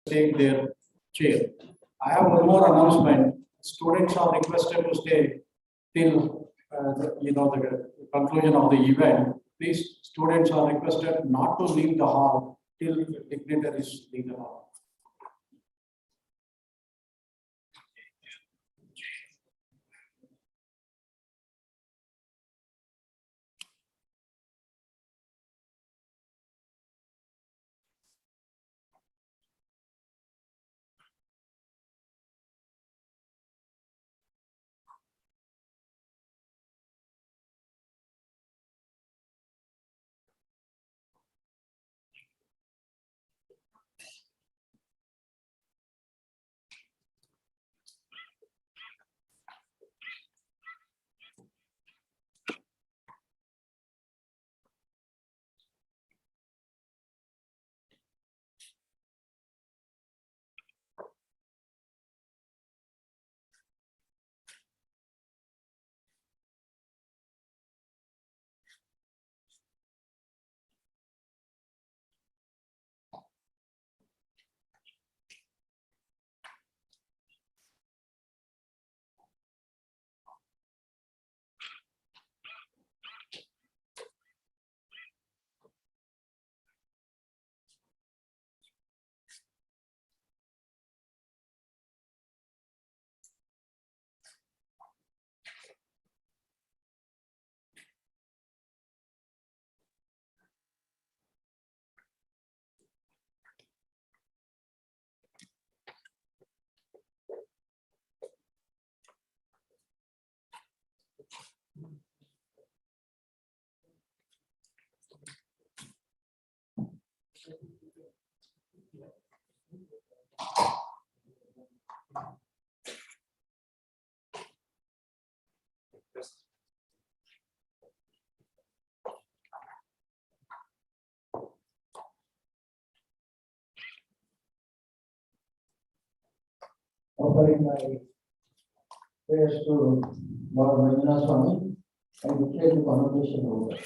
take their chair. I have one more announcement. Students are requested to stay till the conclusion of the event. Please, students are requested not to leave the hall till dignitaries leave the hall. Offering my prayers to Lord Manjuna Swami and declare the convocation over.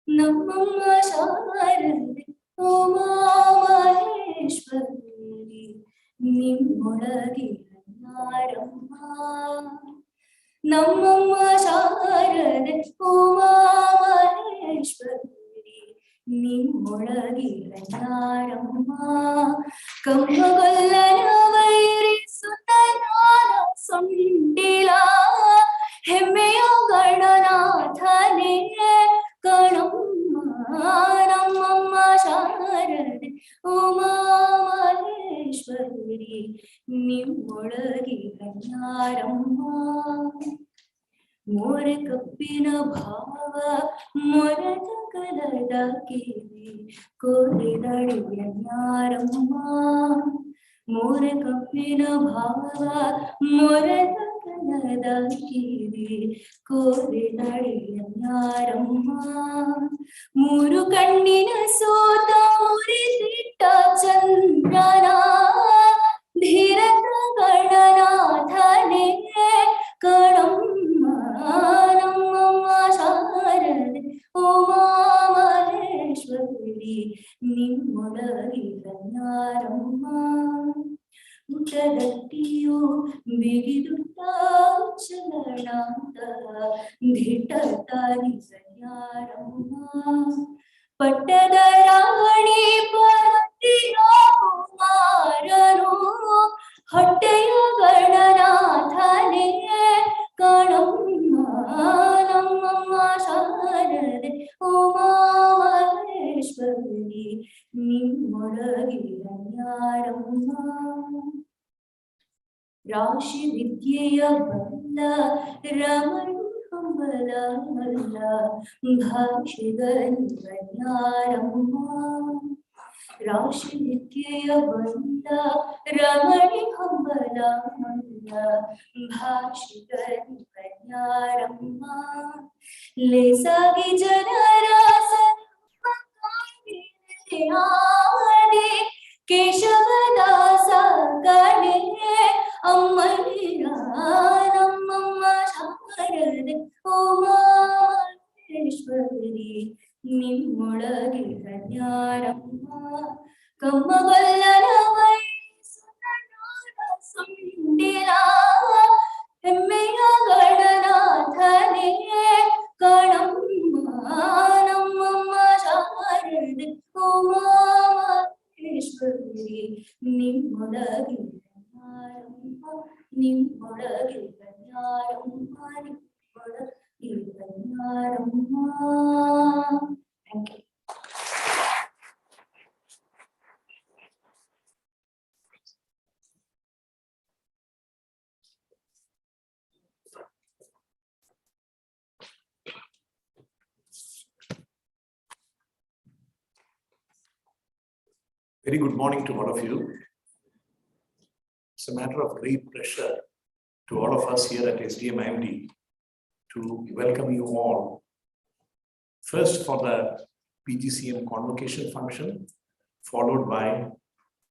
ನಮ್ಮಮ್ಮ ಶಾರದೆ ಉಮಾ ಮಹೇಶ್ವರಿ ನಿಮ್ಮೊಳಗಿರಮ್ಮ ನಮ್ಮಮ್ಮ ಶಾರದೆ ಉಮಾ ಮಹೇಶ್ವರಿ ನಿಮ್ಮೊಳಗಿರಮ್ಮ ಕಮ್ಮಗೊಲ್ಲನ ವೈರಿಸುತ್ತನಾದ ಸೊಂಡಿಲ ಹೆಮ್ಮೆಯ ಗಣನಾಥನೇ ಕಣಮ್ಮ ನಮ್ಮಮ್ಮ ಶಾರದೆ ಉಮಾ ಮಹೇಶ್ವರಿ ನಿಮ್ಮೊಳಗಿರಮ್ಮ ಮೋರೆ ಕಪ್ಪಿನ ಭಾವ ಮೊರದ ಕಲದ ಕಿವಿ ಕೋರಿದಳಿಯನ್ನಾರಮ್ಮ ಮೋರೆ ಕಪ್ಪಿನ ಭಾವ ಮೊರದ ಕಲದ ಕಿವಿ ಕೋರಿದಳಿಯನ್ನಾರಮ್ಮ ಮೂರು ಕಣ್ಣಿನ ಸೋತ ಮುರಿದಿಟ್ಟ ಚಂದ್ರನ ಧೀರತ ಗಣನಾಥನೇ ಕಣಮ್ಮ ನಮ್ಮಮ್ಮ ಶಾರದೆ ಉಮಾ ಮಹೇಶ್ವರಿ ನಿಮ್ಮೊಳಗಿರಮ್ಮ ಮುಟ್ಟದಟ್ಟಿಯು ಬಿಗಿದುಟ್ಟ ಚಲನಾಂತ ದಿಟ್ಟತಾಗಿ ಸನ್ಯಾರಮ್ಮ ಪಟ್ಟದ ರಾಣಿ ಪರತಿಯ ಕುಮಾರರು ಹೊಟ್ಟೆಯ ಗಣನಾಥನೇ ಕಣಮ್ಮ ನಮ್ಮಮ್ಮ ಶಾರದೆ ಉಮಾ ಮಹೇಶ್ವರಿ ನಿಮ್ಮೊಳಗಿರಮ್ಮ ರಾಶಿ ವಿದ್ಯೆಯ ಬಲ್ಲ ರಮಣ ഹംബലമല്ല ഭാഷികൻ കന്യാരമ്മ രാശിനിത്യ ബന്ധ രമണി ഹംബലമല്ല ഭാഷികൻ കന്യാരമ്മ ലേസാಗಿ ಜನರಾಸ ಕೇಶವದಾಸ ಕಡೆ ಅಮ್ಮಯ್ಯ ನಮ್ಮಮ್ಮ ಶಾರದೆ ಉಮಾಶ್ವರಿ ನಿಮ್ಮೊಳಗೆ ಕನ್ಯಾರಮ್ಮ ಕಮ್ಮಗಲ್ಲನ ಸುಂಡಿಲ ಹೆಮ್ಮೆಯ ಗಣನಾಥನೇ ಕಣಮ್ಮ ನಮ್ಮಮ್ಮ ಶಾರದೆ ಉಮಾಶ್ವರಿ ನಿಮ್ಮೊಳಗೆ ಕನ್ಯಾರಮ್ಮ ನಿಮ್ಮೊಳಗೆ ಕನ್ಯಾರಮ್ಮ ನಿಮ್ಮೊಳಗೆ ಕನ್ಯಾರಮ್ಮ. Thank you. Very good morning to all of you. It's a matter of great pleasure to all of us here at SDM IMD to welcome you all. First for the PGCM convocation function, followed by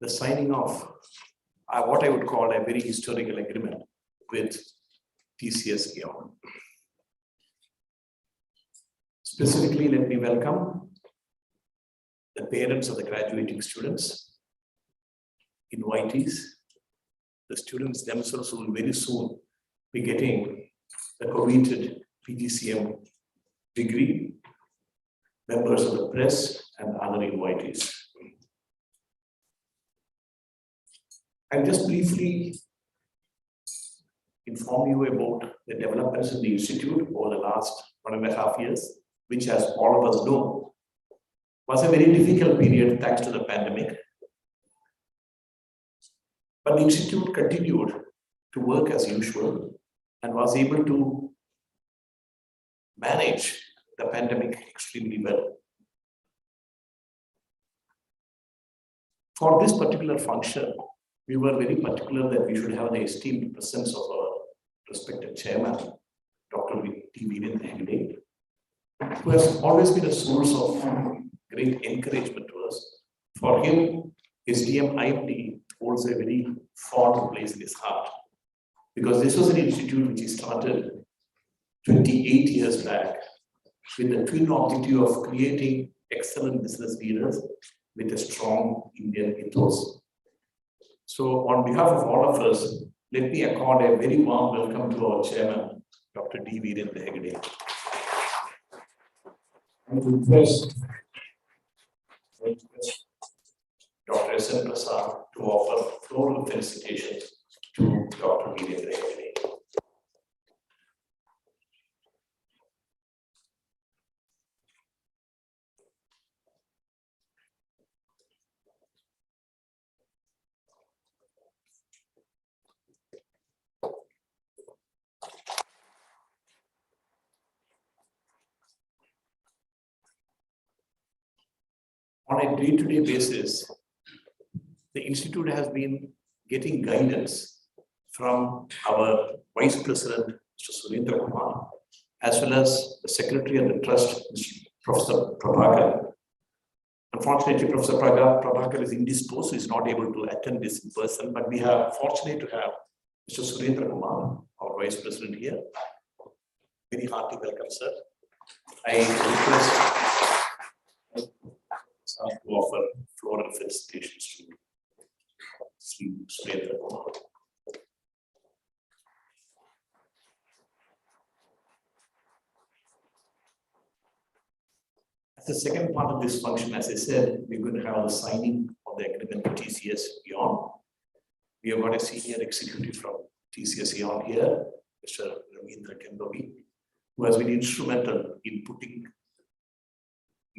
the signing of what I would call a very historical agreement with TCS Eon. Specifically, let me welcome the parents of the graduating students, invitees, the students themselves will very soon be getting the coveted PGCM degree, members of the press and other invitees. I'll just briefly inform you about the developments in the institute over the last 1.5 years, which, as all of us know, was a very difficult period thanks to the pandemic. But the institute continued to work as usual and was able to manage the pandemic extremely well. For this particular function, we were very particular that we should have the esteemed presence of our respected chairman, Dr. T. Virendra Hegde, who has always been a source of great encouragement to us. For him, SDM IMD holds a very fond place in his heart, because this was an institute which he started 28 years back with the twin objective of creating excellent business leaders with a strong Indian ethos. So on behalf of all of us, let me accord a very warm welcome to our chairman, Dr. D. Virendra Hegde. Dr. S.N. Prasad to offer floral felicitations to Dr. Virendra Hegde. On a day-to-day basis, the institute has been getting guidance from our Vice President, Mr. Surendra Kumar, as well as the Secretary of the Trust, Mr. Professor Prabhakar. Unfortunately, Professor Prabhakar is indisposed, so is not able to attend this in person, but we are fortunate to have Mr. Surendra Kumar, our Vice President here. Very hearty welcome, sir. I request to offer floral felicitations to Sri Surendra Kumar. As the second part of this function, as I said, we're going to have the signing of the agreement with TCS Eon. We have got a senior executive from TCS Eon here, Mr. Ravindra Kembavi, who has been instrumental in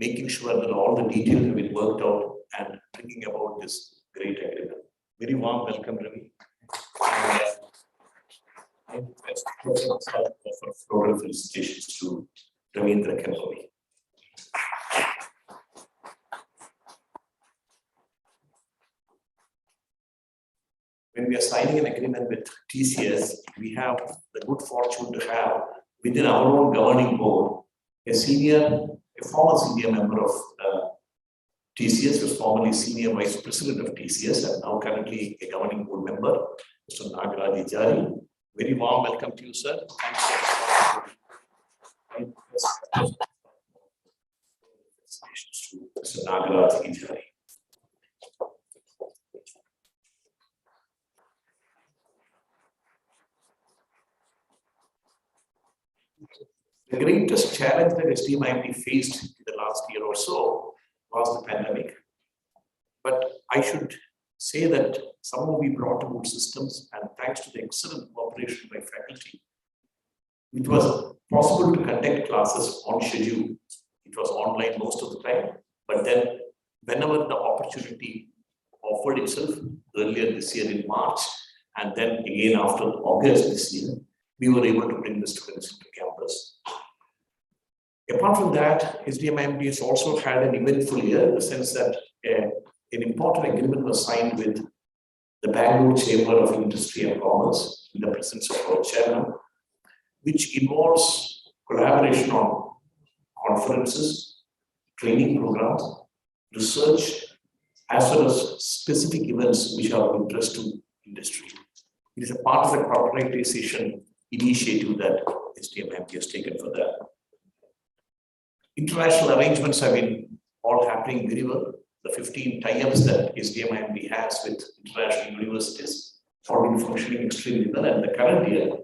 making sure that all the details have been worked out and bringing about this great agreement. Very warm welcome, Ravi. And I request for floral felicitations to Ravindra Kennedy. When we are signing an agreement with TCS, we have the good fortune to have within our own governing board a former senior member of TCS, was formerly senior vice president of TCS and now currently a governing board member, Mr. Nagaraj Ijari. Very warm welcome to you, sir. Thanks to Mr. Nagaraj Ijari. The greatest challenge that STMIMT faced in the last year or so was the pandemic. But I should say that somehow we brought about systems, and thanks to the excellent cooperation by faculty, it was possible to conduct classes on schedule. It was online most of the time, but then whenever the opportunity offered itself, earlier this year in March, and then again after August this year, we were able to bring the students into campus. Apart from that, SDMIMT has also had an eventful year in the sense that an important agreement was signed with the Bangalore Chamber of Industry and Commerce in the presence of our chairman, which involves collaboration on conferences, training programs, research, as well as specific events which are of interest to industry. It is a part of the corporatization initiative that SDMIMT has taken for that. International arrangements have been all happening very well. The 15 tie-ups that SDMIMT has with international universities have been functioning extremely well. And the current year,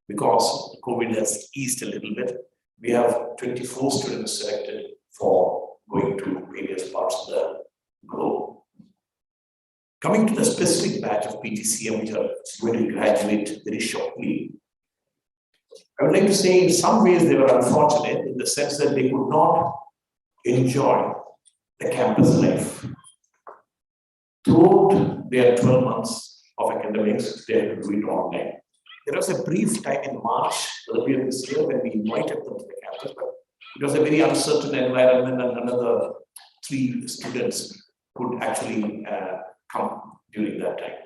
because COVID has eased a little bit, we have 24 students selected for going to various parts of the globe. Coming to the specific batch of PGCM, which are going to graduate very shortly, I would like to say in some ways they were unfortunate in the sense that they could not enjoy the campus life. Throughout their 12 months of academics, they had to do it online. There was a brief time in March earlier this year when we invited them to the campus, but it was a very uncertain environment and another 3 students could actually come during that time.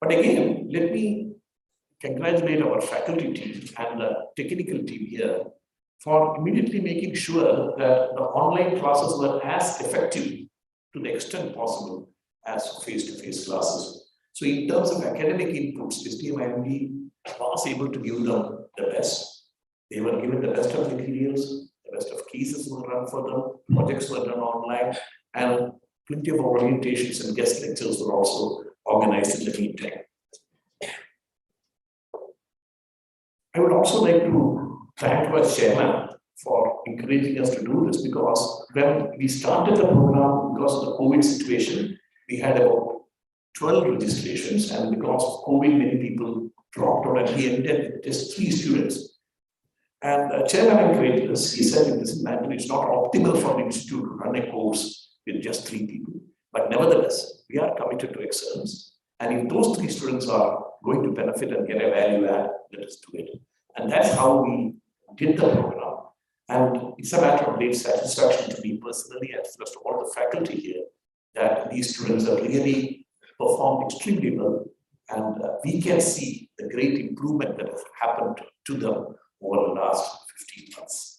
But again, let me congratulate our faculty team and the technical team here for immediately making sure that the online classes were as effective to the extent possible as face-to-face classes. So in terms of academic inputs, SDMIMT was able to give them the best. They were given the best of materials, the best of cases were run for them, projects were done online, and plenty of orientations and guest lectures were also organized in the meantime. I would also like to thank our chairman for encouraging us to do this, because when we started the program, because of the COVID situation, we had about 12 registrations, and because of COVID, many people dropped out, and we ended with just 3 students. And chairman encouraged us. He said, "It doesn't matter, it's not optimal for the institute to run a course with just 3 people. But nevertheless, we are committed to excellence. And if those 3 students are going to benefit and get a value add, let us do it." And that's how we did the program. And it's a matter of great satisfaction to me personally, as well as to all the faculty here, that these students have really performed extremely well. And we can see the great improvement that has happened to them over the last 15 months.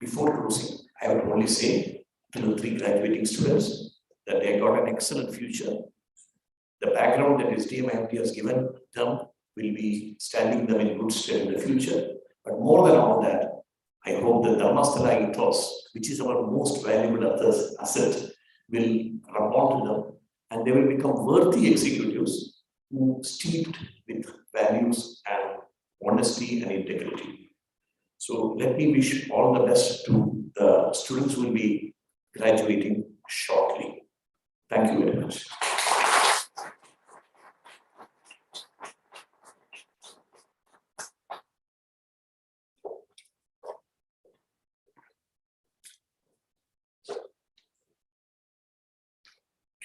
Before closing, I would only say to the 3 graduating students that they got an excellent future. The background that SDMIMT has given them will be standing them in good stead in the future. But more than all that, I hope that Dharmasthala ethos, which is our most valuable asset, will rub onto them, and they will become worthy executives who steeped with values and honesty and integrity. So let me wish all the best to the students who will be graduating shortly. Thank you very much.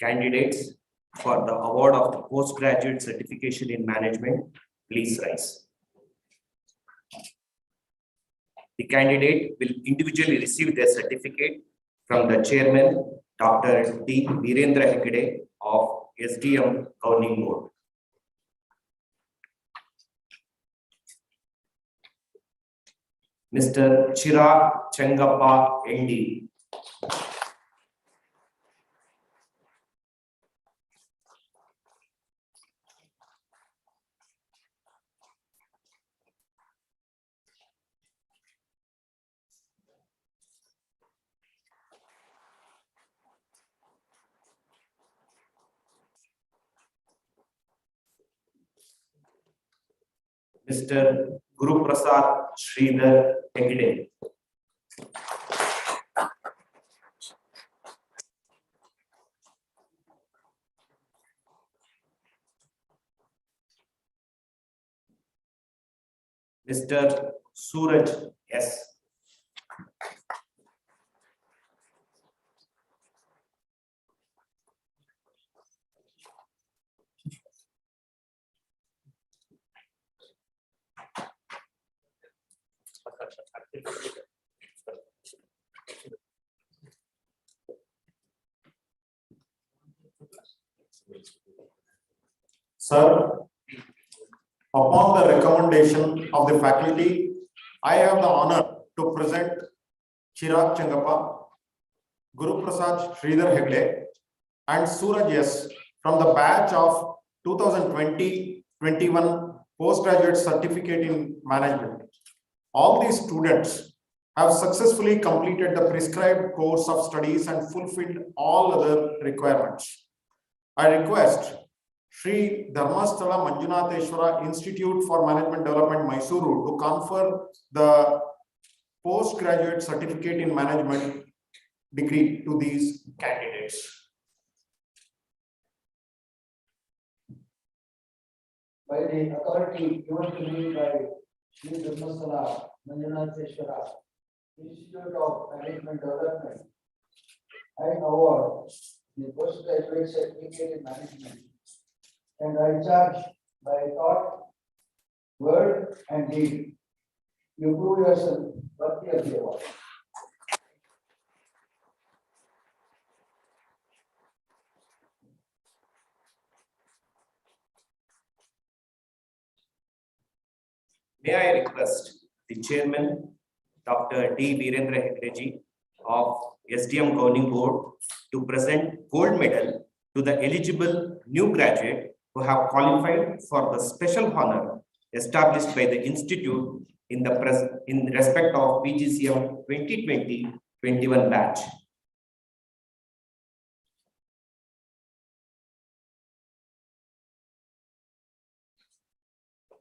Candidates, for the award of the postgraduate certification in management, please rise. The candidate will individually receive their certificate from the chairman, Dr. D. Virendra Hegde of SDM Governing Board. Mr. Chirag Chengappa, ND. Mr. Guru Prasad Sridhar Hegde. Mr. Suraj S. Sir, upon the recommendation of the faculty, I have the honor to present Chirag Chengappa, Guru Prasad Sridhar Hegde, and Suraj S from the batch of 2020-21 postgraduate certificate in management. All these students have successfully completed the prescribed course of studies and fulfilled all other requirements. I request Sri Dharmasthala Manjunatheshwara Institute for Management Development, Mysuru, to confer the postgraduate certificate in management degree to these candidates. By the authority given to me by Sri Dharmasthala Manjunatheshwara Institute of Management Development, I award the postgraduate certificate in management, and I charge by thought, word, and deed. You prove yourself worthy of the award. May I request the chairman, Dr. D. Virendra Hegde of SDM Governing Board to present gold medal to the eligible new graduate who have qualified for the special honor established by the institute in respect of PGCM 2020-21 batch.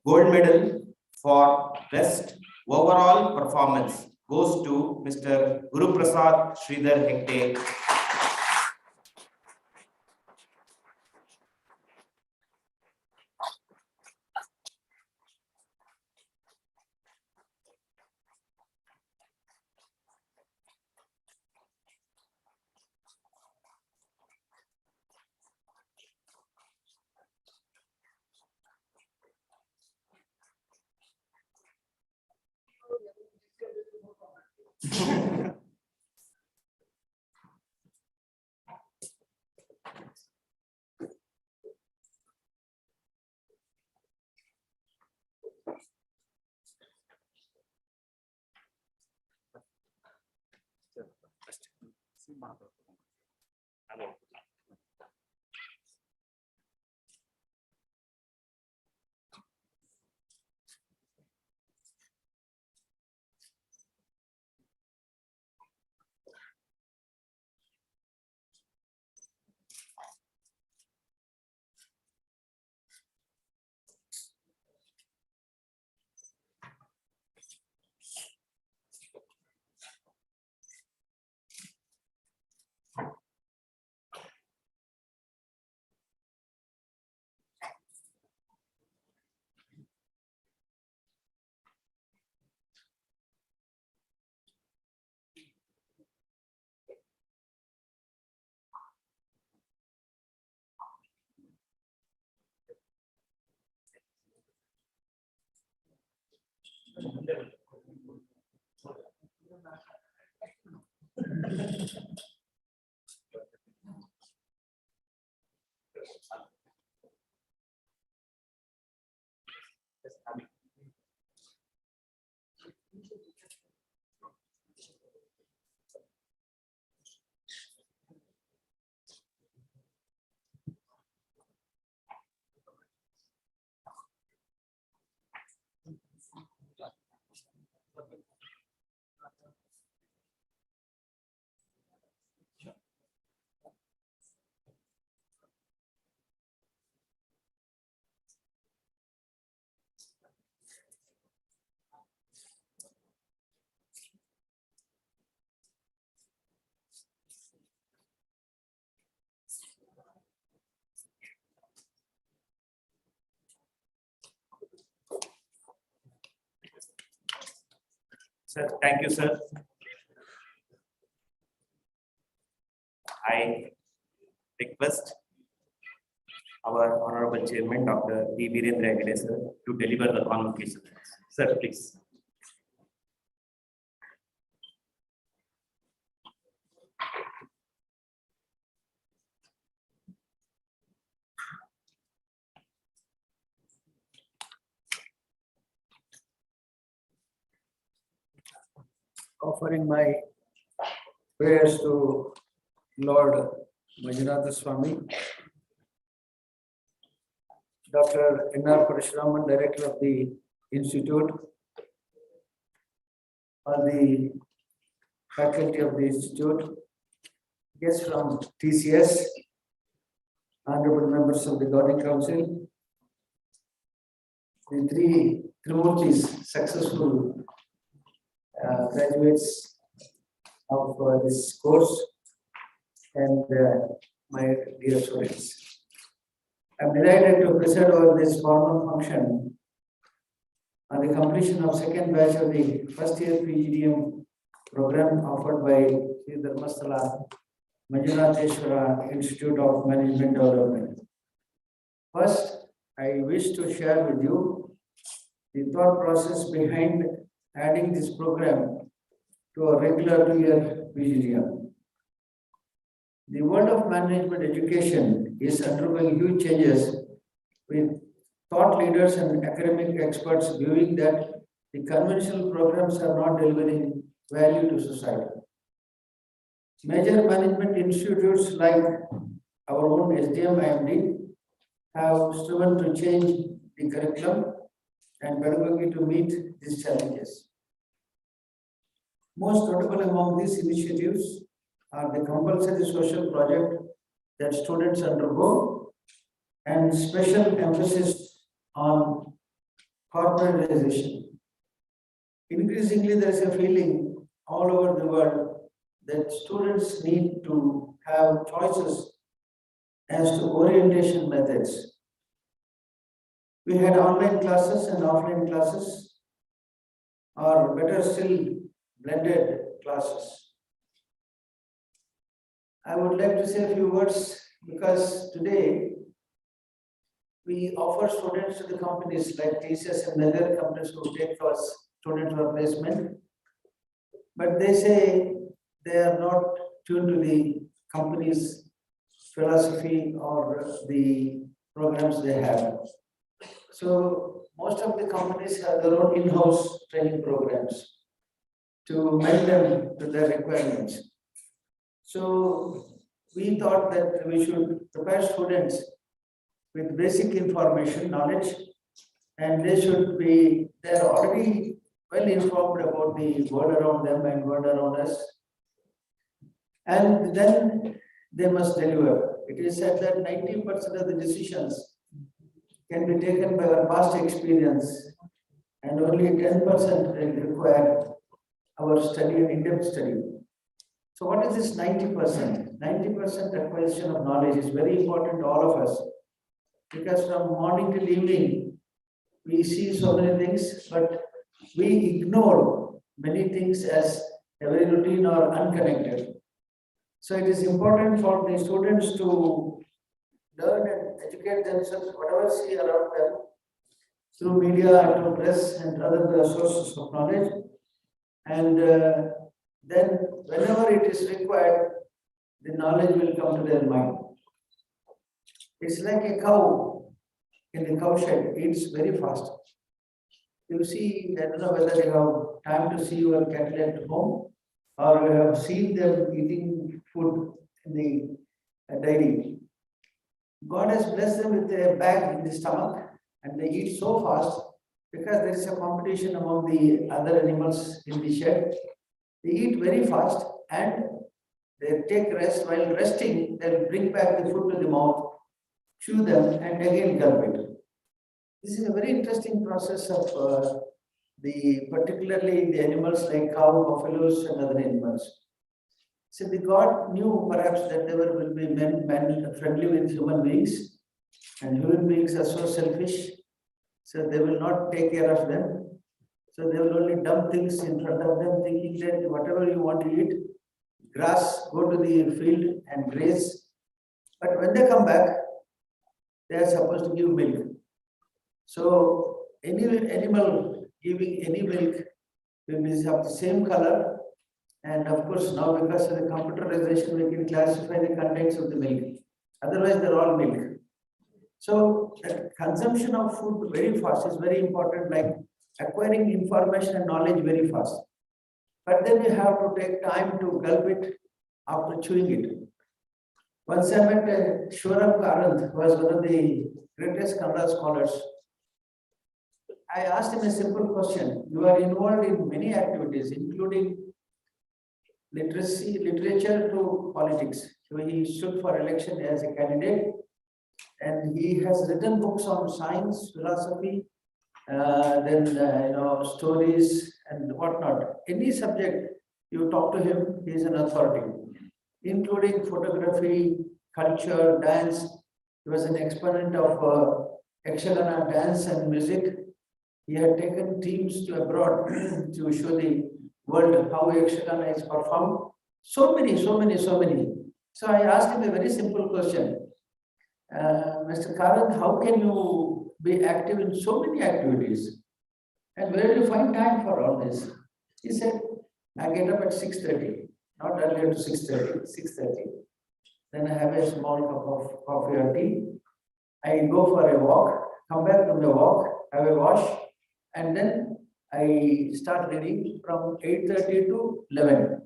Gold medal for best overall performance goes to Mr. Guru Prasad Sridhar Hegde. Sir, thank you, sir. I request our honorable chairman, Dr. D. Virendra Hegde, sir, to deliver the convocation. Sir, please. Offering my prayers to Lord Manjunath Swami, Dr. N.R. Parashuraman, Director of the Institute, all the faculty of the Institute, guests from TCS, honorable members of the Governing Council, the three Trimurtis, successful graduates of this course, and my dear students. I'm delighted to preside over this formal function on the completion of second batch of the first year PGDM program offered by Sri Dharmasthala Manjunatheshwara Institute of Management Development. First, I wish to share with you the thought process behind adding this program to a regular 2-year PGDM. The world of management education is undergoing huge changes, with thought leaders and academic experts viewing that the conventional programs are not delivering value to society. Major management institutes like our own SDM IMD have striven to change the curriculum and pedagogy to meet these challenges. Most notable among these initiatives are the compulsory social project that students undergo and special emphasis on corporatization. Increasingly, there is a feeling all over the world that students need to have choices as to orientation methods. We had online classes and offline classes, or better still, blended classes. I would like to say a few words because today we offer students to the companies like TCS and other companies who take for student replacement, but they say they are not tuned to the company's philosophy or the programs they have. So most of the companies have their own in-house training programs to mend them to their requirements. So we thought that we should prepare students with basic information, knowledge, and they're already well informed about the world around them and world around us. And then they must deliver. It is said that 90% of the decisions can be taken by our past experience, and only 10% will require our study and in-depth study. So what is this 90%? 90% acquisition of knowledge is very important to all of us, because from morning till evening, we see so many things, but we ignore many things as a very routine or unconnected. So it is important for the students to learn and educate themselves, whatever see around them, through media, through press and other sources of knowledge. And then whenever it is required, the knowledge will come to their mind. It's like a cow in the cow shed, eats very fast. You see, I don't know whether you have time to see your cattle at home or you have seen them eating food in the dairy. God has blessed them with a bag in the stomach and they eat so fast because there is a competition among the other animals in the shed. They eat very fast and they take rest. While resting, they'll bring back the food to the mouth, chew them, and again gulp it. This is a very interesting process of particularly the animals like cow, buffaloes, and other animals. So the God knew perhaps that there will be men friendly with human beings, and human beings are so selfish, so they will not take care of them. So they will only dump things in front of them, thinking that whatever you want to eat, grass, go to the field and graze. But when they come back, they are supposed to give milk. So any animal giving any milk will be of the same color. And of course, now because of the computerization, we can classify the contents of the milk. Otherwise, they're all milk. So the consumption of food very fast is very important, like acquiring information and knowledge very fast. But then you have to take time to gulp it after chewing it. Once I met Shurab Karanth, who was one of the greatest Kannada scholars. I asked him a simple question. You are involved in many activities, including literature to politics. So he stood for election as a candidate, and he has written books on science, philosophy, stories and whatnot. Any subject you talk to him, he is an authority, including photography, culture, dance. He was an exponent of Yakshagana dance and music. He had taken teams to abroad to show the world how Yakshagana is performed. So many. So I asked him a very simple question. Mr. Karanth, how can you be active in so many activities? And where do you find time for all this? He said, I get up at 6:30, not earlier to 6:30, 6:30. Then I have a small cup of coffee or tea. I go for a walk, come back from the walk, have a wash, and then I start reading from 8:30 to 11.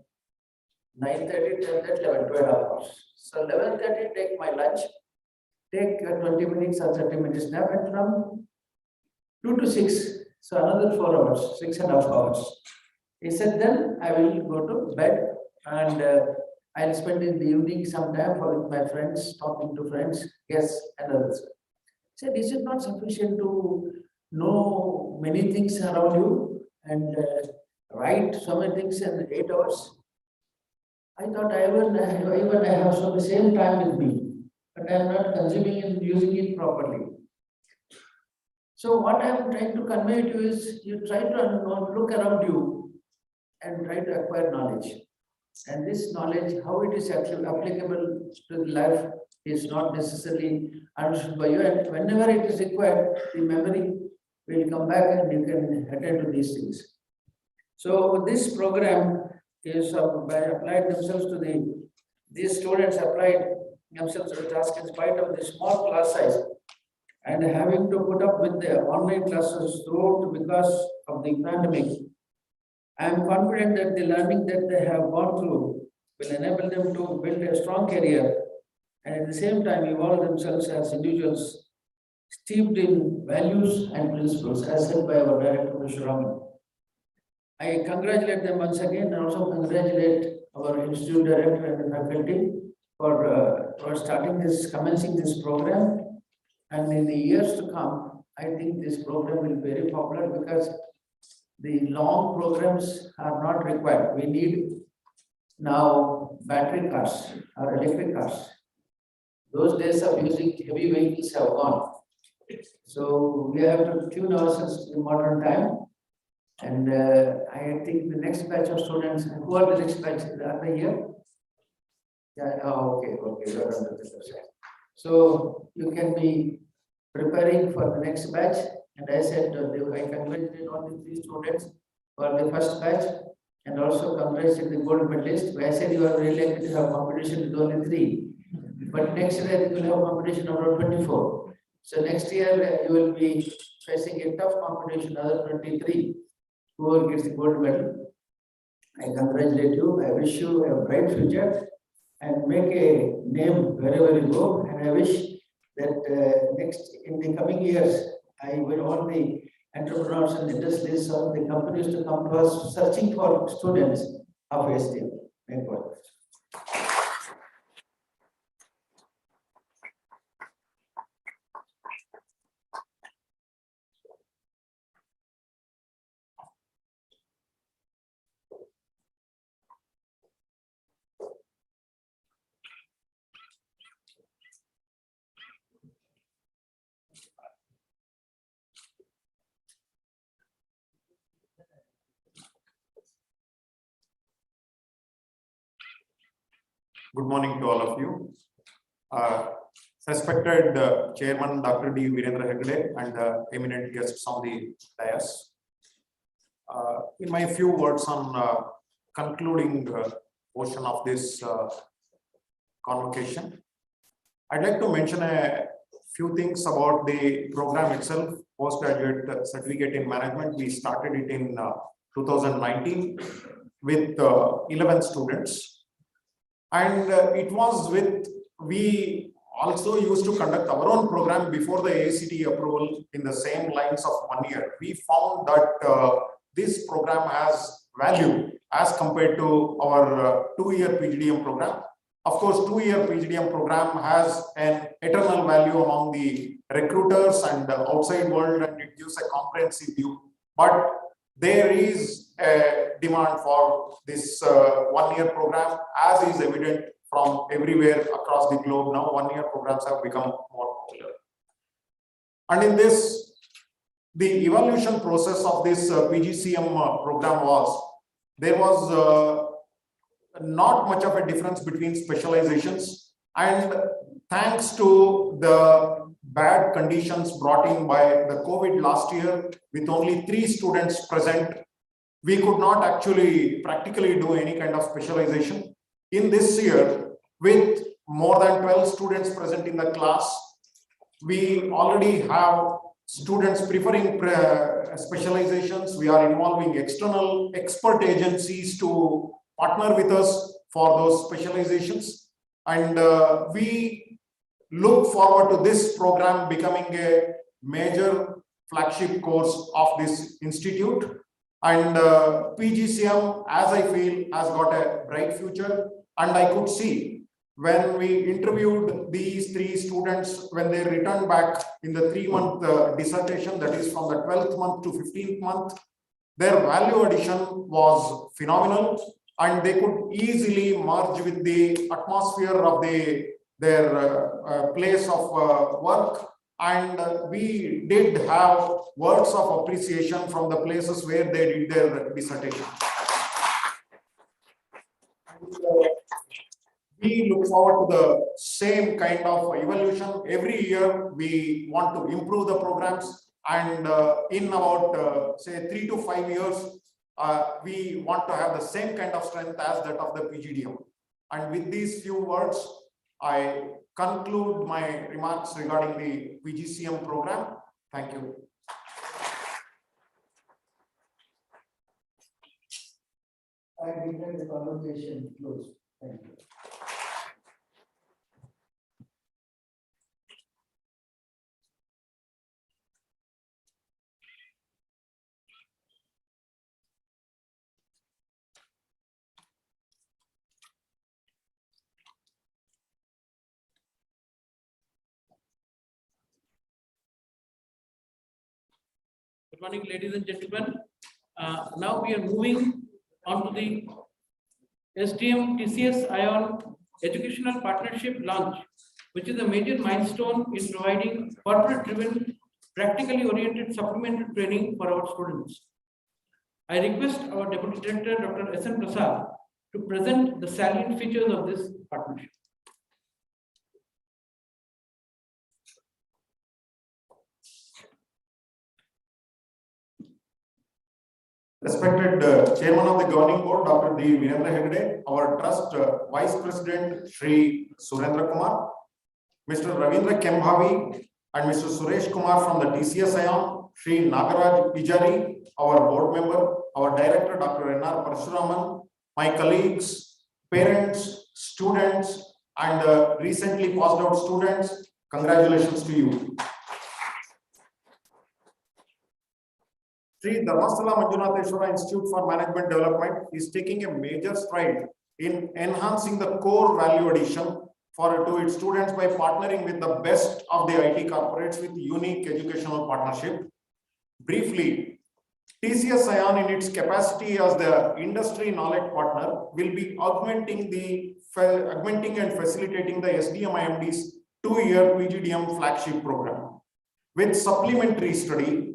9:30, 10:30, 11, 12 hours. So 11:30, take my lunch, take 20 minutes or 30 minutes nap, and from 2 to 6, so another 4 hours, 6.5 hours. He said, then I will go to bed and I'll spend in the evening some time with my friends, talking to friends, guests, and others. He said, is it not sufficient to know many things around you and write so many things in 8 hours? I thought I have so the same time with me, but I am not consuming and using it properly. So what I am trying to convey to you is, you try to look around you and try to acquire knowledge. And this knowledge, how it is actually applicable to life, is not necessarily understood by you. And whenever it is required, the memory will come back and you can attend to these things. So this program is applied themselves to these students applied themselves to the task in spite of the small class size and having to put up with the online classes throughout because of the pandemic. I am confident that the learning that they have gone through will enable them to build a strong career and at the same time evolve themselves as individuals steeped in values and principles, as said by our director, Mr. Raman. I congratulate them once again and also congratulate our institute director and the faculty for commencing this program. And in the years to come, I think this program will be very popular because the long programs are not required. We need now battery cars or electric cars. Those days of using heavy vehicles have gone. So we have to tune ourselves to the modern time. And I think the next batch of students, who are the next batch? Are they here? Yeah, okay. So you can be preparing for the next batch And I said, I congratulate all the three students for the first batch and also congratulate the gold medalist. I said you are really likely to have competition with only three. But next year I think you will have competition around 24. So next year you will be facing a tough competition, other 23, who gets the gold medal. I congratulate you. I wish you a bright future and make a name wherever you go. And I wish that next in the coming years, I will all the entrepreneurs and industries or the companies to come to us searching for students of STM. Thank you. Good morning to all of you. Respected Chairman Dr. D. Virendra Hegde and eminent guests on the dais. In my few words on concluding portion of this convocation, I'd like to mention a few things about the program itself. Postgraduate Certificate in Management. We started it in 2019 with 11 students. And it was with, we also used to conduct our own program before the AICTE approval in the same lines of 1 year. We found that this program has value as compared to our 2-year PGDM program. Of course, 2-year PGDM program has an eternal value among the recruiters and the outside world, and it gives a comprehensive view. But there is a demand for this 1-year program, as is evident from everywhere across the globe. Now 1-year programs have become more popular. And in this, the evaluation process of this PGCM program was, there was not much of a difference between specializations, and thanks to the bad conditions brought in by the COVID last year, with only 3 students present, we could not actually practically do any kind of specialization. In this year, with more than 12 students present in the class, we already have students preferring specializations. We are involving external expert agencies to partner with us for those specializations. And we look forward to this program becoming a major flagship course of this institute. And PGCM, as I feel, has got a bright future. And I could see when we interviewed these 3 students, when they returned back in the 3-month dissertation, that is from the 12th month to 15th month, their value addition was phenomenal, and they could easily merge with the atmosphere of their place of work. And we did have words of appreciation from the places where they did their dissertation. And, we look forward to the same kind of evolution. Every year we want to improve the programs, and in about say 3 to 5 years, we want to have the same kind of strength as that of the PGDM. And with these few words, I conclude my remarks regarding the PGCM program. Thank you. I declare the convocation closed. Thank you. Good morning, ladies and gentlemen. Now we are moving on to the STM TCS ION Educational Partnership launch, which is a major milestone in providing corporate-driven, practically oriented supplementary training for our students. I request our Deputy Director, Dr. S.N. Prasad, to present the salient features of this partnership. Respected Chairman of the Governing Board, Dr. D. Virendra Hegde, our Trust Vice President, Shri Surendra Kumar, Mr. Ravindra Kembhavi, and Mr. Suresh Kumar from the TCS ION, Shri Nagaraj Ijari, our board member, our director, Dr. N.R. Parashuraman, my colleagues, parents, students, and recently passed out students, congratulations to you. Sri Dharmasthala Manjunatheshwara Institute for Management Development is taking a major stride in enhancing the core value addition to its students by partnering with the best of the IT corporates with unique educational partnership. Briefly, TCS ION in its capacity as the industry knowledge partner will be augmenting and facilitating the SDM IMD's 2-year PGDM flagship program with supplementary study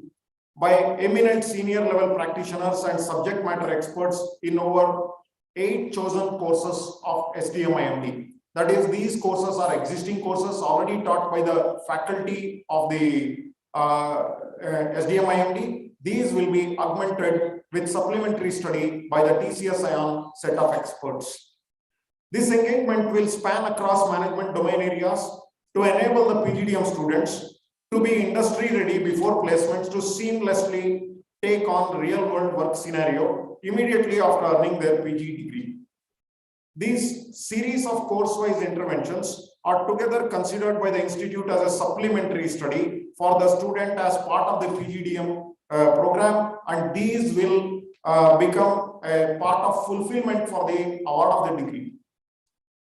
by eminent senior level practitioners and subject matter experts in over 8 chosen courses of SDM IMD. That is, these courses are existing courses already taught by the faculty of the SDM IMD. These will be augmented with supplementary study by the TCS ION set of experts. This engagement will span across management domain areas to enable the PGDM students to be industry ready before placements to seamlessly take on real world work scenario immediately after earning their PG degree. These series of course-wise interventions are together considered by the institute as a supplementary study for the student as part of the PGDM program, and these will become a part of fulfillment for the award of the degree.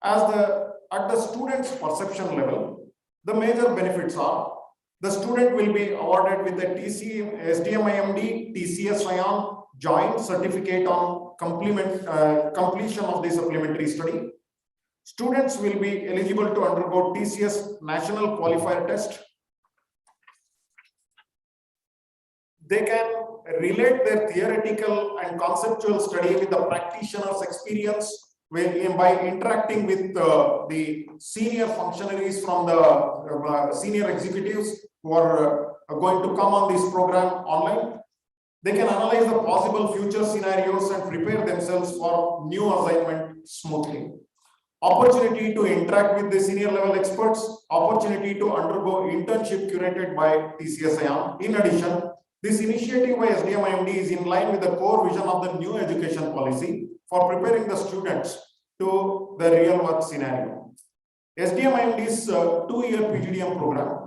At the student's perception level, the major benefits are the student will be awarded with a SDM IMD, TCS ION joint certificate on completion of the supplementary study. Students will be eligible to undergo TCS National Qualifier Test. They can relate their theoretical and conceptual study with the practitioner's experience by interacting with the senior functionaries from the senior executives who are going to come on this program online. They can analyze the possible future scenarios and prepare themselves for new assignment smoothly. Opportunity to interact with the senior level experts, opportunity to undergo internship curated by TCS ION. In addition, this initiative by SDM IMD is in line with the core vision of the new education policy for preparing the students to the real work scenario. SDM IMD's 2-year PGDM program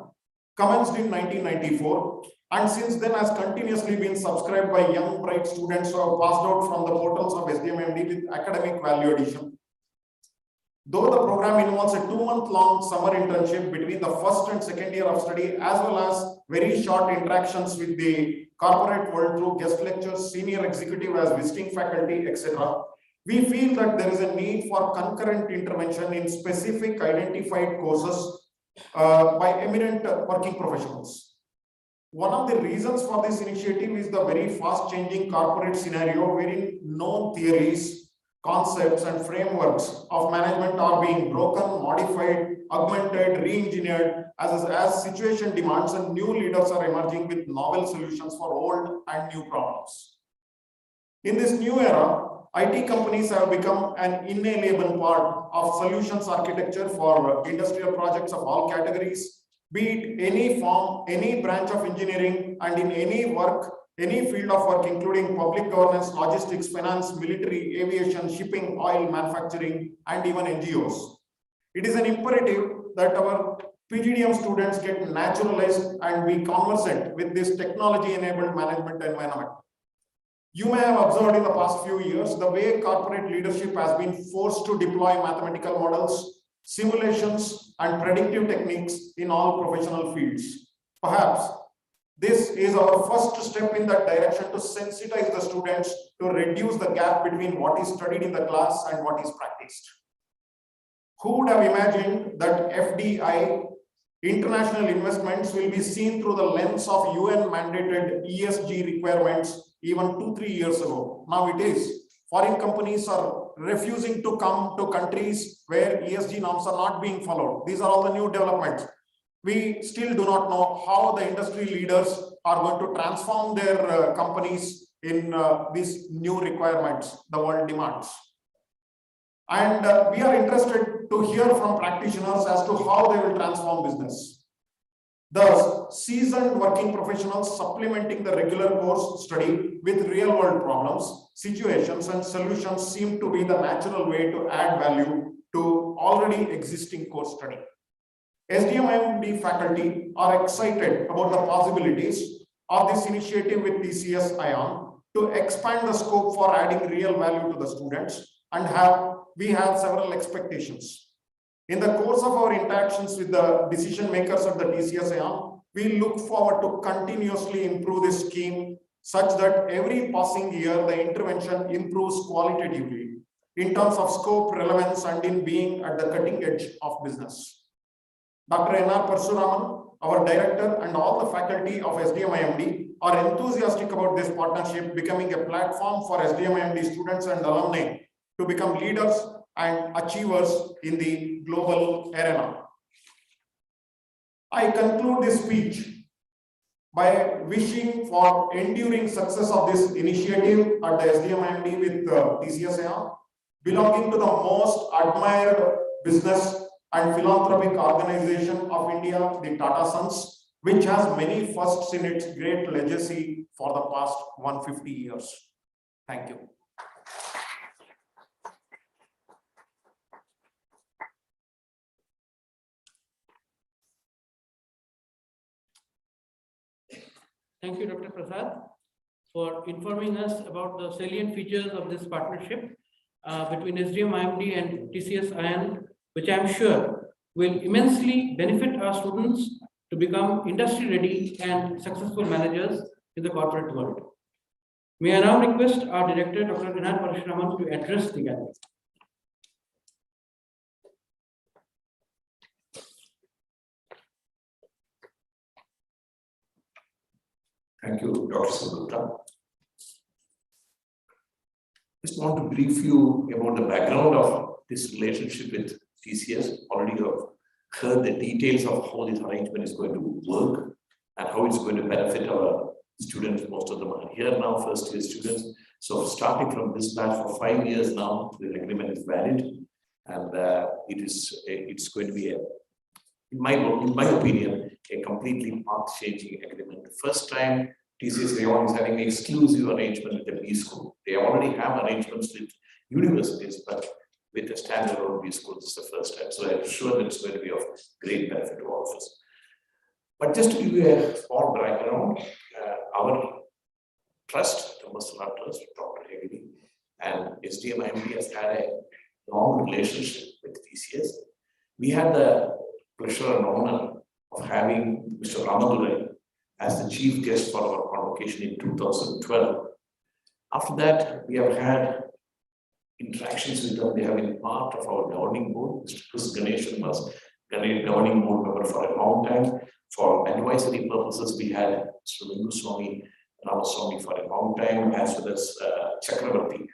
commenced in 1994 and since then has continuously been subscribed by young bright students who have passed out from the portals of SDM IMD with academic value addition. Though the program involves a 2-month-long summer internship between the first and second year of study, as well as very short interactions with the corporate world through guest lectures, senior executive as visiting faculty, etc., we feel that there is a need for concurrent intervention in specific identified courses by eminent working professionals. One of the reasons for this initiative is the very fast-changing corporate scenario wherein known theories, concepts, and frameworks of management are being broken, modified, augmented, re-engineered as situation demands, and new leaders are emerging with novel solutions for old and new problems. In this new era, IT companies have become an inalienable part of solutions architecture for industrial projects of all categories, be it any form, any branch of engineering, and in any work, any field of work, including public governance, logistics, finance, military, aviation, shipping, oil, manufacturing, and even NGOs. It is an imperative that our PGDM students get naturalized and be conversant with this technology-enabled management environment. You may have observed in the past few years the way corporate leadership has been forced to deploy mathematical models, simulations, and predictive techniques in all professional fields. Perhaps this is our first step in that direction to sensitize the students to reduce the gap between what is studied in the class and what is practiced. Who would have imagined that FDI, international investments, will be seen through the lens of UN mandated ESG requirements even 2-3 years ago? Now it is. Foreign companies are refusing to come to countries where ESG norms are not being followed. These are all the new developments. We still do not know how the industry leaders are going to transform their companies in these new requirements the world demands. And we are interested to hear from practitioners as to how they will transform business. Thus, seasoned working professionals supplementing the regular course study with real-world problems, situations, and solutions seem to be the natural way to add value to already existing course study. SDM/IMD faculty are excited about the possibilities of this initiative with TCS ION to expand the scope for adding real value to the students, and we have several expectations. In the course of our interactions with the decision makers at the TCS ION, we look forward to continuously improve this scheme such that every passing year the intervention improves qualitatively in terms of scope, relevance, and in being at the cutting edge of business. Dr. N.R. Parsuraman, our director, and all the faculty of SDM/IMD are enthusiastic about this partnership becoming a platform for SDM/IMD students and alumni to become leaders and achievers in the global arena. I conclude this speech by wishing for enduring success of this initiative at the SDM/IMD with TCS ION, belonging to the most admired business and philanthropic organization of India, the Tata Sons, which has many firsts in its great legacy for the past 150 years. Thank you. Thank you, Dr. Prasad, for informing us about the salient features of this partnership between SDM/IMD and TCS ION, which I'm sure will immensely benefit our students to become industry-ready and successful managers in the corporate world. May I now request our director, Dr. N.R. Parashuraman, to address the gathering. Thank you, Dr. Sengupta. Just want to brief you about the background of this relationship with TCS. Already you have heard the details of how this arrangement is going to work and how it's going to benefit our students. Most of them are here now, first year students. So starting from this batch for 5 years now, the agreement is valid, and it's going to be in my opinion, a completely path-changing agreement. First time TCS ION is having an exclusive arrangement with the B school. They already have arrangements with universities, but with a standalone B school, this is the first time. So I'm sure that it's going to be of great benefit to all of us. But just to give you a small background, our trust, the Muslim Trust, Dr. Hegde, and SDM/IMD has had a long relationship with TCS. We had the pleasure and honor of having Mr. Ramadurai as the chief guest for our convocation in 2012. After that, we have had interactions with them. They have been part of our governing board. Mr. Chris Ganeshan was governing board member for a long time. For advisory purposes, we had Mr. Linguswamy Ramaswamy for a long time, as well as Chakravarti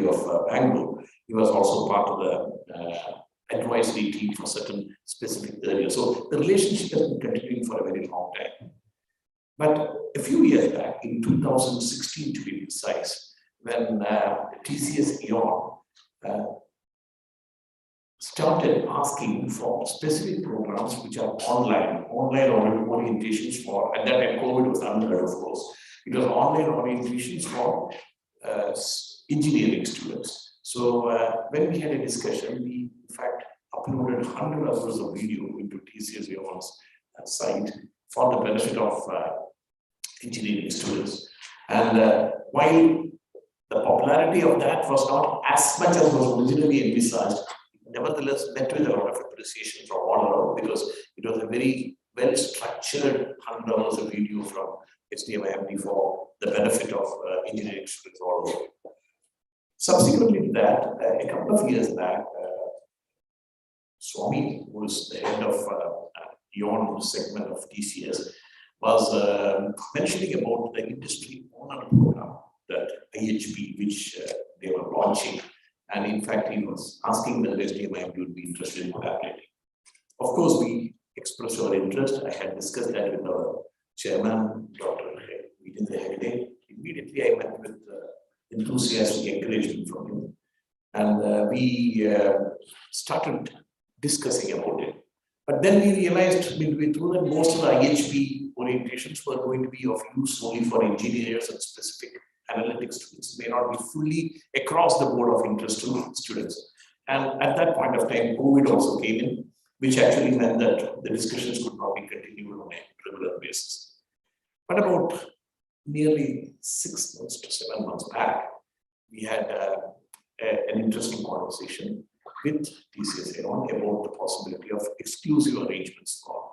of Bangalore. He was also part of the advisory team for certain specific areas. So the relationship has been continuing for a very long time. But a few years back, in 2016 to be precise, when TCS ION started asking for specific programs which are online orientations for, at that time COVID was unheard of course. It was online orientations for engineering students. So when we had a discussion, we in fact uploaded 100 hours of video into TCS ION's site for the benefit of engineering students. And while the popularity of that was not as much as was originally envisaged, nevertheless met with a lot of appreciation from all around, because it was a very well-structured 100 hours of video from SDM/IMD for the benefit of engineering students all over. Subsequently to that, a couple of years back, Swami, who was the head of ION segment of TCS, was mentioning about the industry owner program, that IHP, which they were launching. And in fact, he was asking whether SDM/IMD would be interested in collaborating. Of course, we expressed our interest. I had discussed that with our chairman, Dr. Virendra Hegde. immediately I met with enthusiastic encouragement from him. And we started discussing about it. But then we realized midway through that most of the IHP orientations were going to be of use only for engineers and specific analytics students, may not be fully across the board of interest to students. And at that point of time, COVID also came in, which actually meant that the discussions could not be continued on a regular basis. But about nearly 6 months to 7 months back, we had an interesting conversation with TCS Aon about the possibility of exclusive arrangements for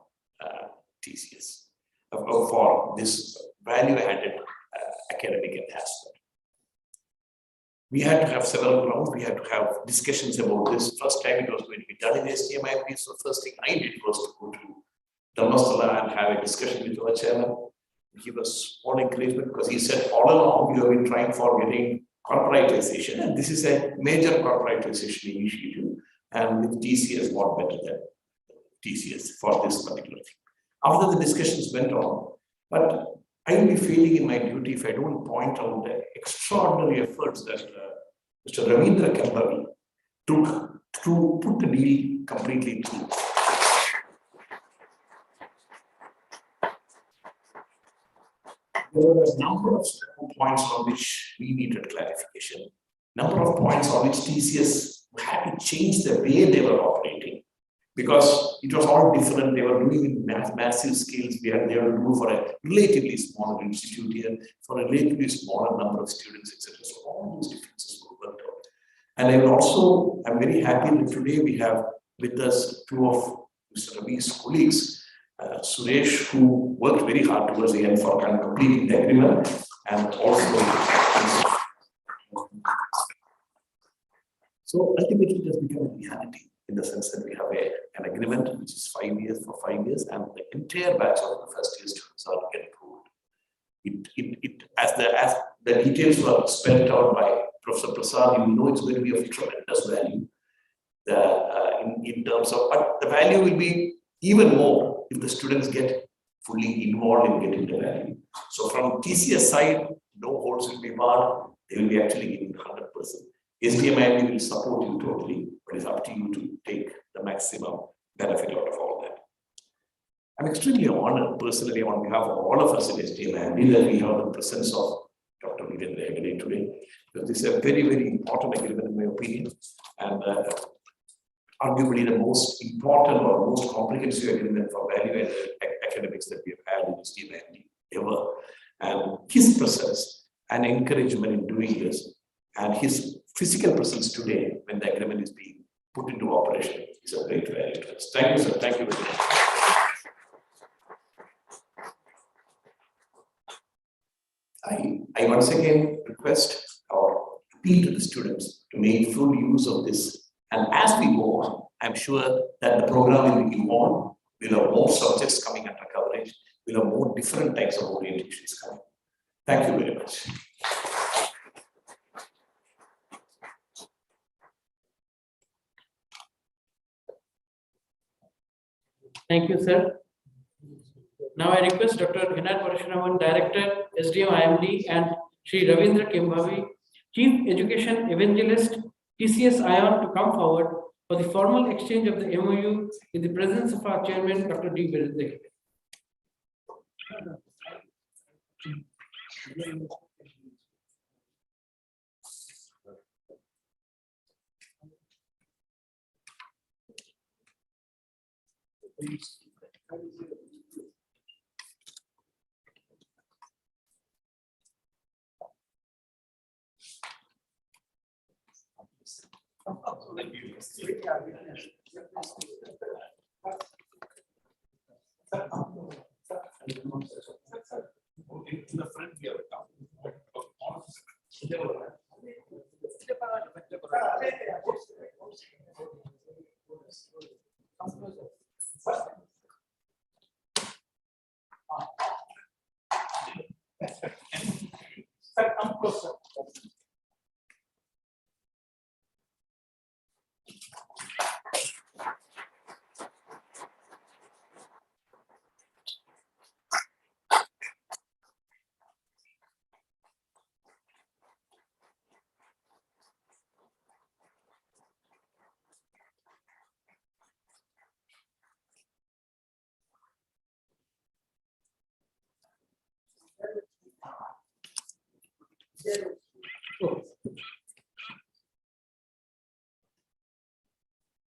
TCS for this value-added academic enhancement. We had to have several rounds. We had to have discussions about this. First time it was going to be done in SDMIP. So first thing I did was to go to Dharmasthala and have a discussion with our chairman. Give us all encouragement because he said all along we have been trying for getting corporatization, and this is a major corporatization initiative. And with TCS, what better than TCS for this particular thing? After the discussions went on, but I will be failing in my duty if I don't point out the extraordinary efforts that Mr. Ravindra Kembhavi took to put the deal completely through. There were a number of points on which we needed clarification, number of points on which TCS had to change the way they were operating because it was all different. They were doing in massive scales. They were doing for a relatively smaller institute here, for a relatively smaller number of students, etc. So all those differences were worked out. And I'm very happy that today we have with us two of Mr. Ravi's colleagues, Suresh, who worked very hard towards the end for completing the agreement, and also so ultimately it has become a reality in the sense that we have an agreement which is 5 years for 5 years, and the entire batch of the first year students are approved. As the details were spelled out by Professor Prasad, you know it's going to be of tremendous value. In terms of, but the value will be even more if the students get fully involved in getting the value. So from TCS side, no holds will be barred. They will be actually giving 100%. SDMIB will support you totally, but it's up to you to take the maximum benefit out of all that. I'm extremely honored personally on behalf of all of us in SDMIB that we have the presence of Dr. Virendra Hegde today, because this is a very, very important agreement in my opinion, and arguably the most important or most comprehensive agreement for value-added academics that we have had in SDMIB ever. And his presence and encouragement in doing this, and his physical presence today when the agreement is being put into operation is a great value to us. Thank you, sir. Thank you very much. I once again request or appeal to the students to make full use of this. And as we go on, I'm sure that the program will evolve. We'll have more subjects coming under coverage. We'll have more different types of orientations coming. Thank you very much. Thank you, sir. Now I request Dr. Vinod Parashuraman, Director, SDM IMD, and Shri Ravindra Kembhavi, Chief Education Evangelist, TCS Aon, to come forward for the formal exchange of the MOU in the presence of our Chairman, Dr. D. Virendra Hegde.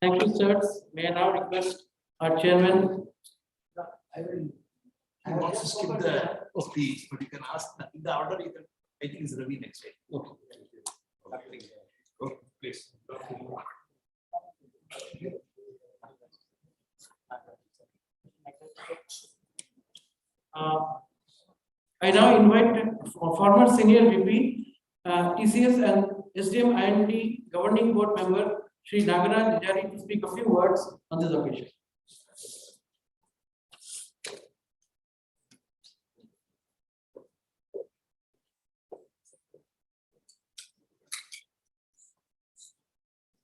Thank you, sirs. May I now request our chairman. I will. I want to skip the speech, but you can ask in the order. You can. I think it's Ravi next. Right? Okay. Okay, please. I now invite former senior VP, TCS and SDM IND governing board member, Shri Nagaraj Nijari, to speak a few words on this occasion.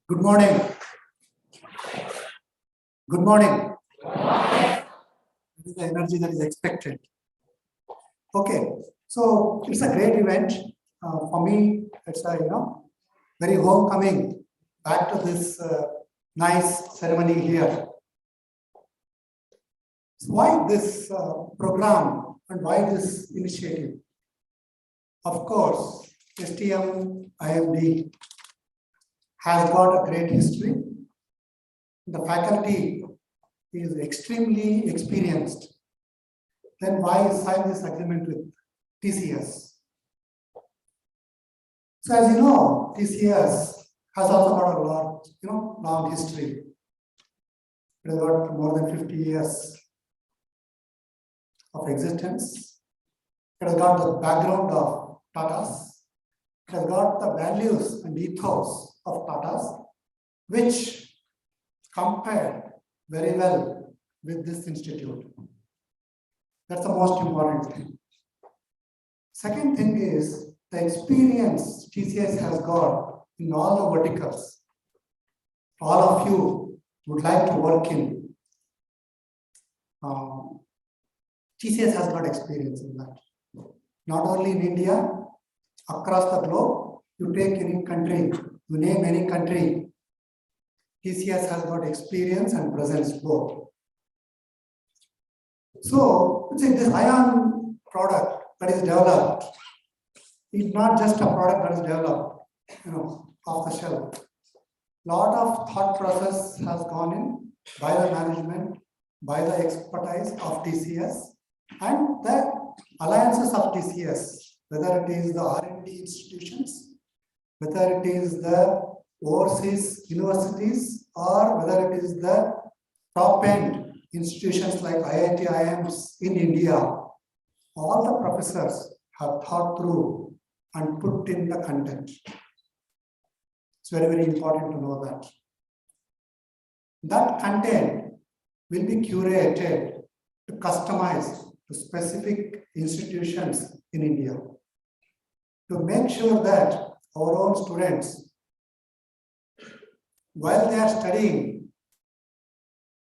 Good morning. Good morning. This is the energy that is expected. Okay, so it's a great event. For me, it's a very homecoming back to this nice ceremony here. So why this program and why this initiative? Of course, STM IMD has got a great history. The faculty is extremely experienced. Then why sign this agreement with TCS? So as you know, TCS has also got a lot, long history. It has got more than 50 years of existence. It has got the background of Tatas. It has got the values and ethos of Tatas, which compared very well with this institute. That's the most important thing. Second thing is the experience TCS has got in all the verticals. All of you would like to work in. TCS has got experience in that. Not only in India, across the globe, you take any country, you name any country, TCS has got experience and presence both. So, this ion product that is developed is not just a product that is developed, off the shelf. Lot of thought process has gone in by the management, by the expertise of TCS and the alliances of TCS, whether it is the R&D institutions, whether it is the overseas universities, or whether it is the top-end institutions like IIT, IIMs in India. All the professors have thought through and put in the content. It's very, very important to know that. That content will be curated to customize to specific institutions in India to make sure that our own students, while they are studying,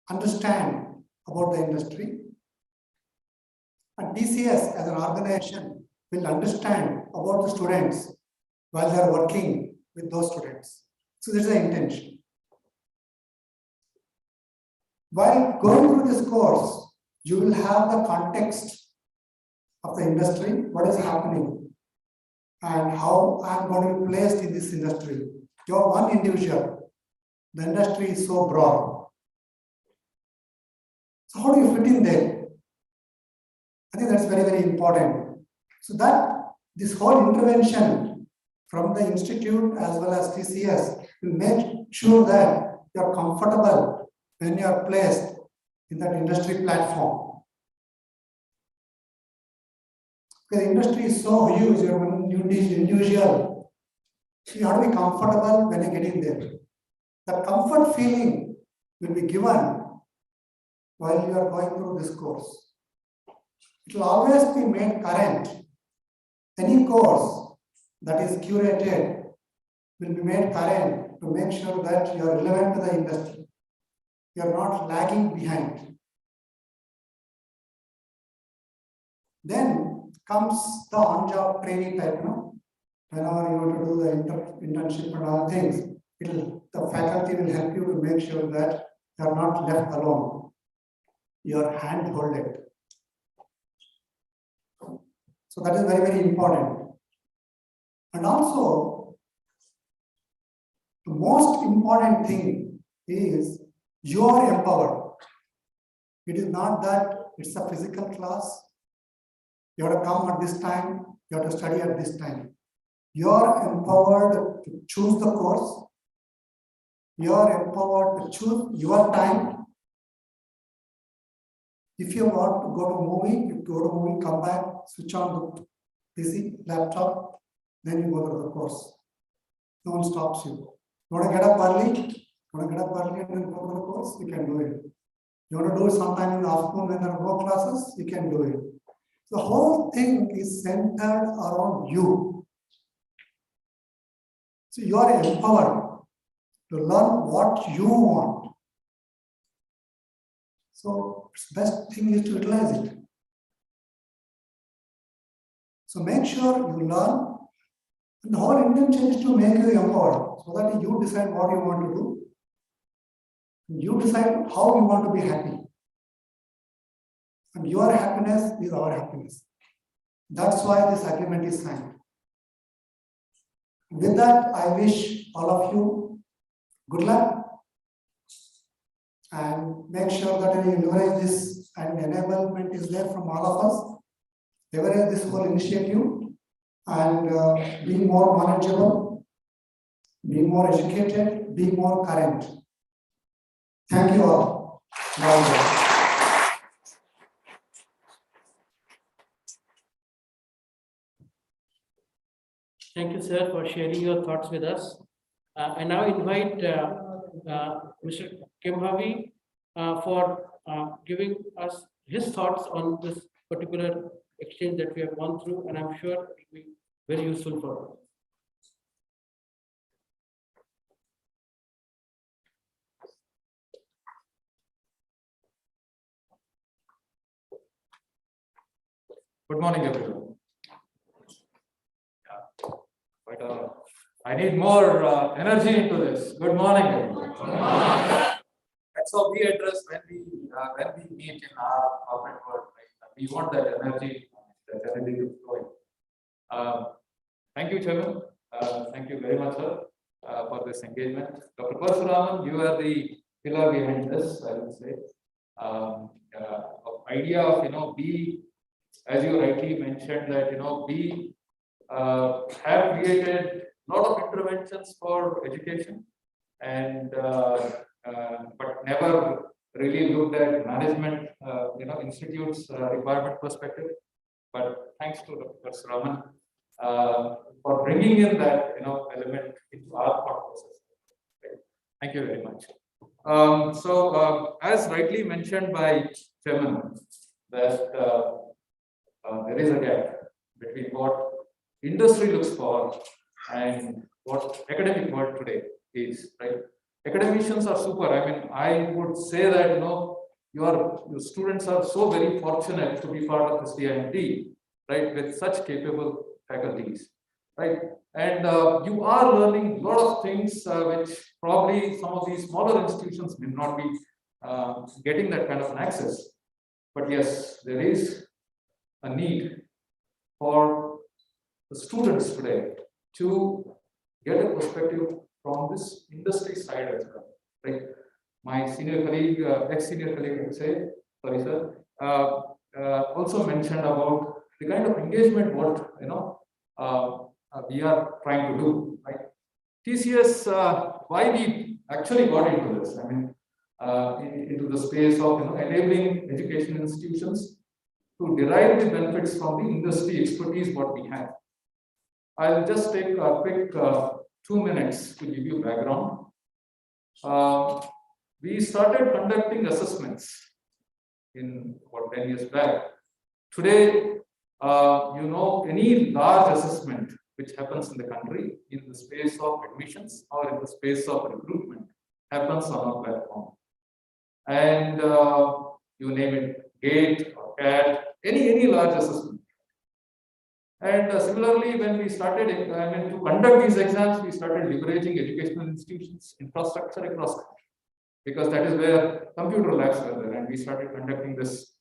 understand about the industry, and TCS as an organization will understand about the students while they are working with those students. So this is the intention. While going through this course, you will have the context of the industry, what is happening, and how I am going to be placed in this industry. You are one individual. The industry is so broad. So how do you fit in there? I think that's very, very important. So that this whole intervention from the institute as well as TCS will make sure that you are comfortable when you are placed in that industry platform. The industry is so huge, you are an individual. So you have to be comfortable when you get in there. The comfort feeling will be given while you are going through this course. It will always be made current. Any course that is curated will be made current to make sure that you are relevant to the industry. You are not lagging behind. Then comes the on-job training type. Whenever you want to do the internship and all things, the faculty will help you to make sure that you are not left alone. You are hand-holded. So that is very, very important. And also, the most important thing is you are empowered. It is not that it's a physical class. You have to come at this time, you have to study at this time. You are empowered to choose the course. You are empowered to choose your time. If you want to go to movie, you go to movie, come back, switch on the PC, laptop, then you go to the course. No one stops you. You want to get up early? You want to get up early and then go to the course? You can do it. You want to do it sometime in the afternoon when there are no classes? You can do it. The whole thing is centered around you. So you are empowered to learn what you want. So best thing is to utilize it. So make sure you learn. And the whole intention is to make you empowered so that you decide what you want to do. You decide how you want to be happy. And your happiness is our happiness. That's why this agreement is signed. With that, I wish all of you good luck and make sure that you leverage this and enablement is there from all of us. Leverage this whole initiative and be more knowledgeable, be more educated, be more current. Thank you all. Thank you, sir, for sharing your thoughts with us. I now invite Mr. Kembhavi for giving us his thoughts on this particular exchange that we have gone through, and I'm sure it will be very useful for us. Good morning, everyone. I need more energy into this. Good morning, everyone. That's how we address when we meet in our corporate world. Right? We want that energy to flow. Thank you, Chairman. Thank you very much, sir, for this engagement. Dr. Parshuraman, you are the pillar behind this, I would say. Idea of be, as you rightly mentioned, that we have created a lot of interventions for education, and but never really looked at management, institutes requirement perspective. But thanks to Dr. Parshuraman for bringing in that element into our thought process. Right? Thank you very much. As rightly mentioned by Chairman, that there is a gap between what industry looks for and what academic world today is, right? Academicians are super. I mean, I would say that your students are so very fortunate to be part of this SDIMT, right, with such capable faculties, right? And you are learning a lot of things which probably some of these smaller institutions may not be getting that kind of an access. But yes, there is a need for the students today to get a perspective from this industry side as well, right? My senior colleague, ex-senior colleague, I would say, sorry, sir, also mentioned about the kind of engagement what we are trying to do, right? TCS, why we actually got into this? I mean, into the space of enabling education institutions to derive the benefits from the industry expertise what we have. I'll just take a quick 2 minutes to give you background. We started conducting assessments in about 10 years back. Today, any large assessment which happens in the country in the space of admissions or in the space of recruitment happens on our platform. And you name it, GATE or CAT, any large assessment. And similarly, when we started, to conduct these exams, we started leveraging educational institutions, infrastructure across the country, because that is where computer labs were there, and we started conducting this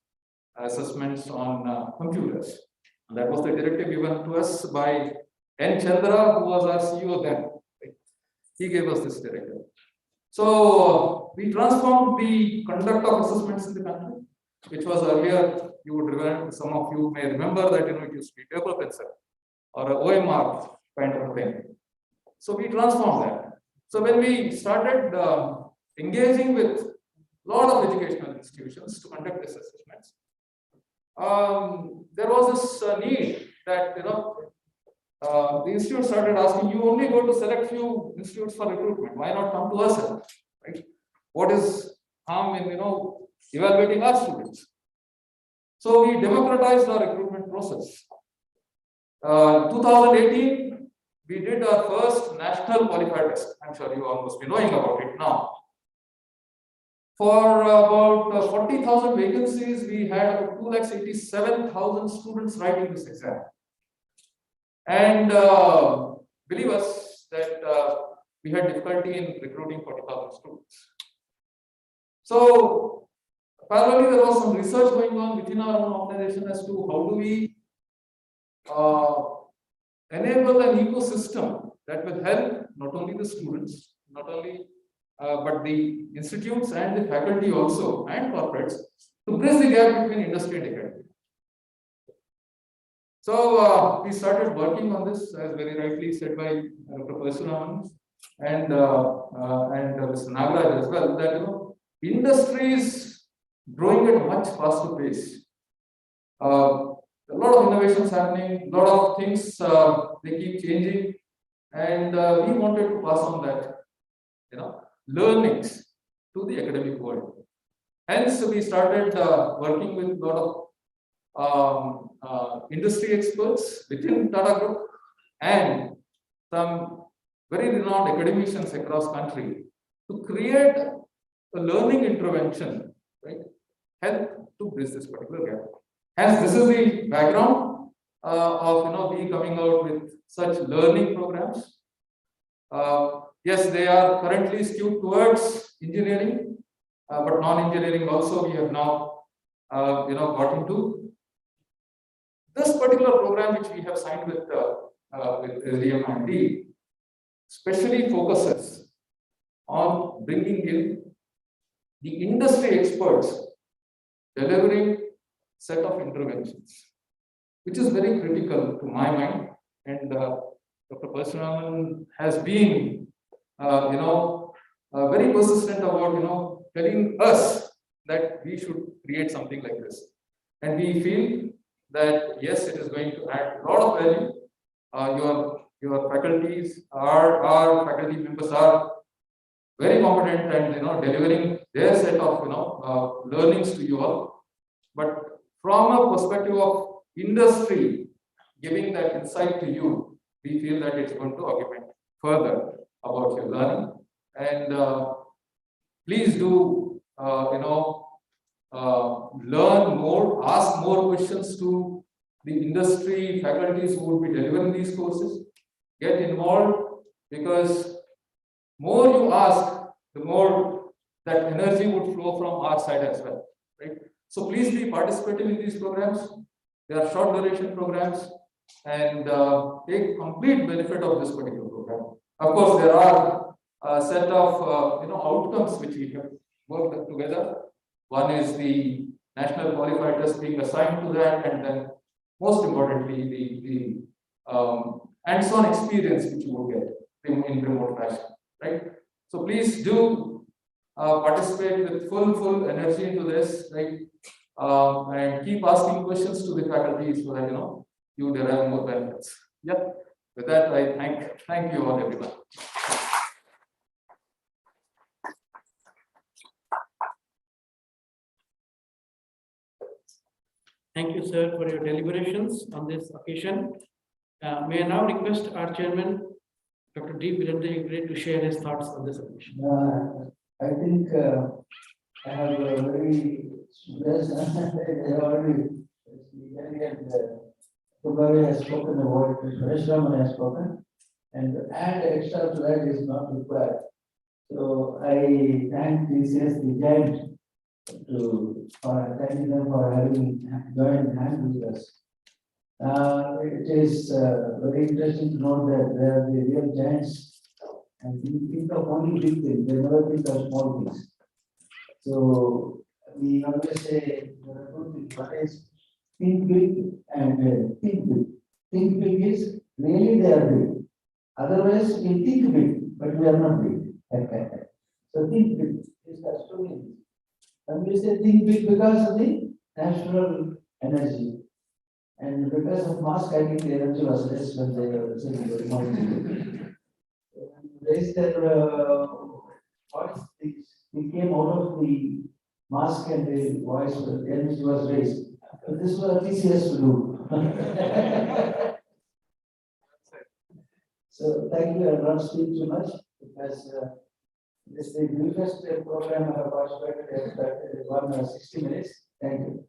assessments on computers. And that was the directive given to us by N. Chandra, who was our CEO then, right? He gave us this directive. So we transformed the conduct of assessments in the country, which was earlier, you would remember, some of you may remember that it used to be paper pencil or a OMR kind of thing. So we transformed that. So when we started engaging with a lot of educational institutions to conduct these assessments, there was this need that the institute started asking, you only go to select few institutes for recruitment. Why not come to us? Right? What is harm in evaluating our students? So we democratized our recruitment process. 2018, we did our first national qualifier test. I'm sure you all must be knowing about it now. For about 40,000 vacancies, we had about 287,000 students writing this exam. And believe us that we had difficulty in recruiting 40,000 students. So parallelly, there was some research going on within our own organization as to how do we enable an ecosystem that will help not only the students, not only but the institutes and the faculty also and corporates to bridge the gap between industry and academia. So we started working on this, as very rightly said by Dr. Parasuram and Mr. Nagaraj as well, that industry is growing at a much faster pace. A lot of innovations happening, a lot of things they keep changing, and we wanted to pass on that, learnings to the academic world. Hence, we started working with a lot of industry experts within Tata Group and some very renowned academicians across country to create a learning intervention, right? Help to bridge this particular gap. Hence, this is the background of we coming out with such learning programs. Yes, they are currently skewed towards engineering, but non-engineering also we have now got into. This particular program which we have signed with SDM&D especially focuses on bringing in the industry experts delivering set of interventions, which is very critical to my mind. And Dr. Parasuram has been, very persistent about, telling us that we should create something like this. And we feel that, yes, it is going to add a lot of value. Your faculties, our faculty members are very competent and, delivering their set of, learnings to you all. But from a perspective of industry, giving that insight to you, we feel that it's going to augment further about your learning. And please do, learn more, ask more questions to the industry faculties who will be delivering these courses. Get involved, because more you ask, the more that energy would flow from our side as well, right? So please be participating in these programs. They are short duration programs, and take complete benefit of this particular program. Of course, there are a set of outcomes which we have worked together. One is the national qualifier test being assigned to that, and then most importantly the hands-on experience which you will get in remote fashion, right? So please do participate with full energy into this, right? And keep asking questions to the faculty so that you derive more benefits. Yep. With that, I thank you all, everyone. Thank you, sir, for your deliberations on this occasion. May I now request our chairman, Dr. D. Virendra Hegde, to share his thoughts on this occasion. I think I have a very already Kubari has spoken about it, Parasuram has spoken, and add extra to that is not required. So I thank TCS, the giant, for thanking them for having joined hands with us. It is very interesting to know that they are the real giants. And we think of only big things, they never think of small things. So we always say, there are two things. One is think big and think big. Think big is really they are big. Otherwise, we think big, but we are not big. So think big is the story. And we say think big because of the natural energy. And because of mass, I think the energy was less when they were saying raise their voice, they came out of the mask and the voice, the energy was raised. So this was TCS to do. So thank you, I will not speak too much because this is the briefest program I have participated in, 160 minutes. Thank you.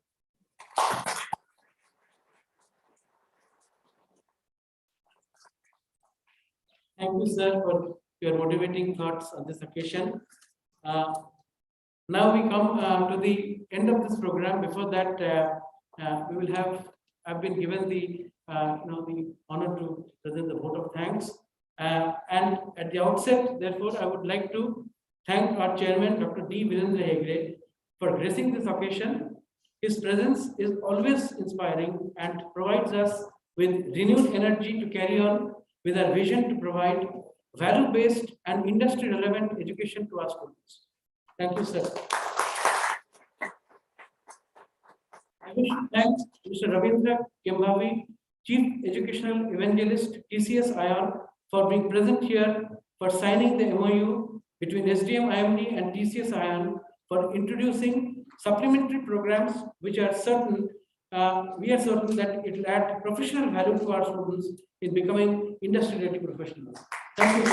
Thank you, sir, for your motivating thoughts on this occasion. Now we come to the end of this program. Before that, we will have. I've been given the the honor to present the vote of thanks. And at the outset, therefore, I would like to thank our chairman, Dr. D. Virendra Hegde, for gracing this occasion. His presence is always inspiring and provides us with renewed energy to carry on with our vision to provide value-based and industry-relevant education to our students. Thank you, sir. I wish to thank Mr. Ravindra Kembhavi, Chief Educational Evangelist, TCS ION, for being present here, for signing the MOU between SDM IMD and TCS ION for introducing supplementary programs which are certain, we are certain that it will add professional value to our students in becoming industry-ready professionals. Thank you.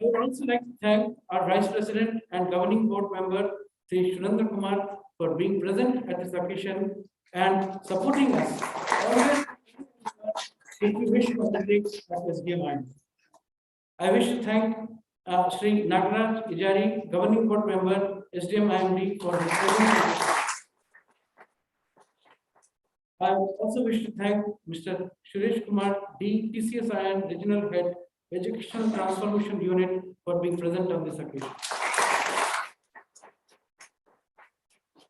I would also like to thank our Vice President and Governing Board member, Sri Surendra Kumar, for being present at this occasion and supporting us always if we wish to undertake at SDM. I wish to thank Sri Nagaraj Ijari, Governing Board member, SDM IMD, for his presence. I also wish to thank Mr. Suresh Kumar D, TCS ION Regional Head, Educational Transformation Unit, for being present on this occasion.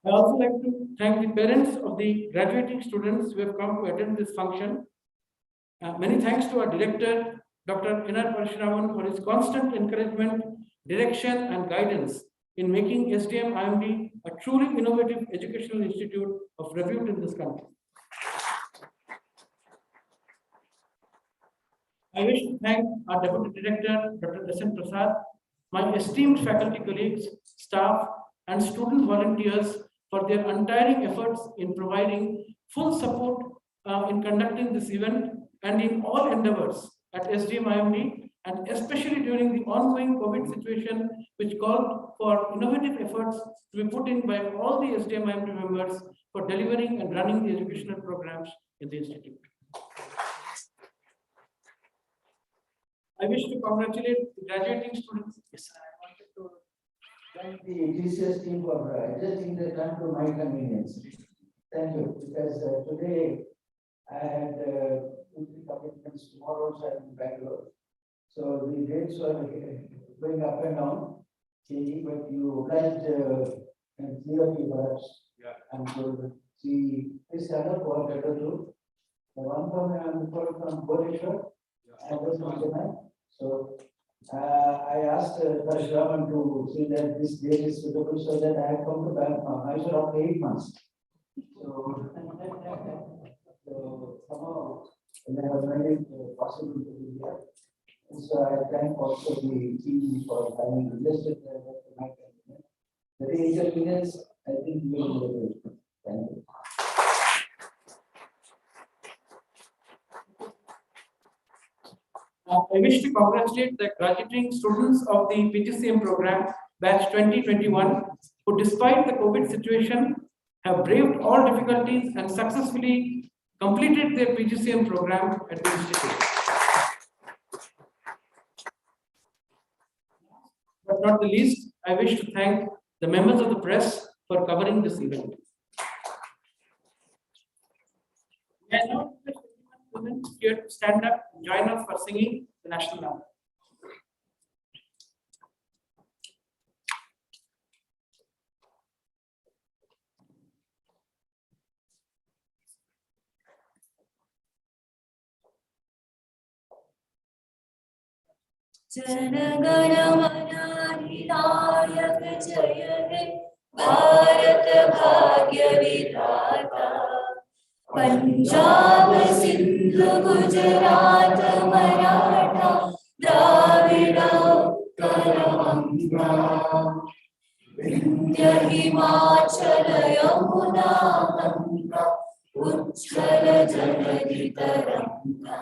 I also like to thank the parents of the graduating students who have come to attend this function. Many thanks to our director, Dr. N.R. Parashuraman, for his constant encouragement, direction, and guidance in making SDM IMD a truly innovative educational institute of repute in this country. I wish to thank our Deputy Director, Dr. S.N. Prasad, my esteemed faculty colleagues, staff, and student volunteers for their untiring efforts in providing full support in conducting this event and in all endeavors at SDM IMD, and especially during the ongoing COVID situation, which called for innovative efforts to be put in by all the SDM IMD members for delivering and running the educational programs in the institute. I wish to congratulate the graduating students. Yes, sir. I wanted to thank the TCS team for adjusting the time to my convenience. Thank you, because today I had 2-3 commitments. Tomorrow also I'm in Bangalore. So the dates were going up and down, changing, but you obliged and clearly perhaps. Yeah. I'm going to see this stand up for better too. The one from Bhubaneswar and this one Chennai. So I asked Parashuraman to see that this date is suitable so that I have come to Mysore after 8 months. So, somehow I have made it possible to be here. And so I thank also the team for having invested my time. The inconvenience, I think we will do it. Thank you. I wish to congratulate the graduating students of the PGCM program, batch 2021, who despite the COVID situation have braved all difficulties and successfully completed their PGCM program at the institute. But not the least, I wish to thank the members of the press for covering this event. May I now request everyone present here to stand up and join us for singing the national anthem. जनगण मन अधिनायक जय हे भारत भाग्य विधाता पंजाब सिंधु गुजरात मराठा द्राविड़ उत्कल गंगा विंध्य हिमाचल यमुना गंगा उच्छल जलधि तरंगा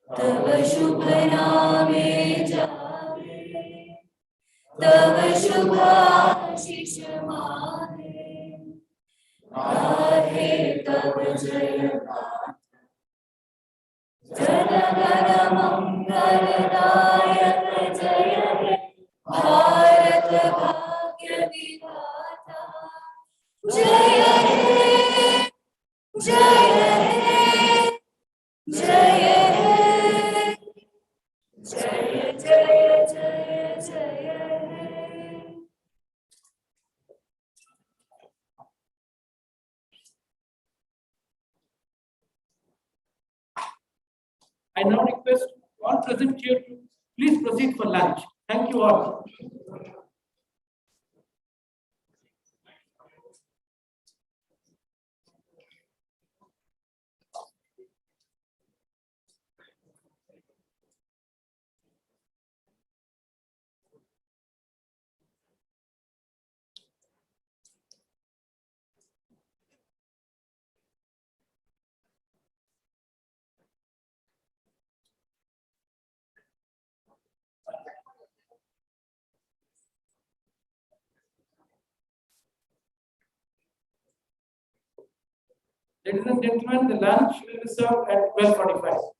तव शुभ नामे जागे तव शुभ आशीष माहे गाहे तव जय गाथा जन गण मंगलदायक जय हे भारत भाग्य विधाता जय हे जय हे जय हे जय जय जय जय हे I now request all present here to please proceed for lunch. Thank you all. Ladies and gentlemen, the lunch will be served at 12:45.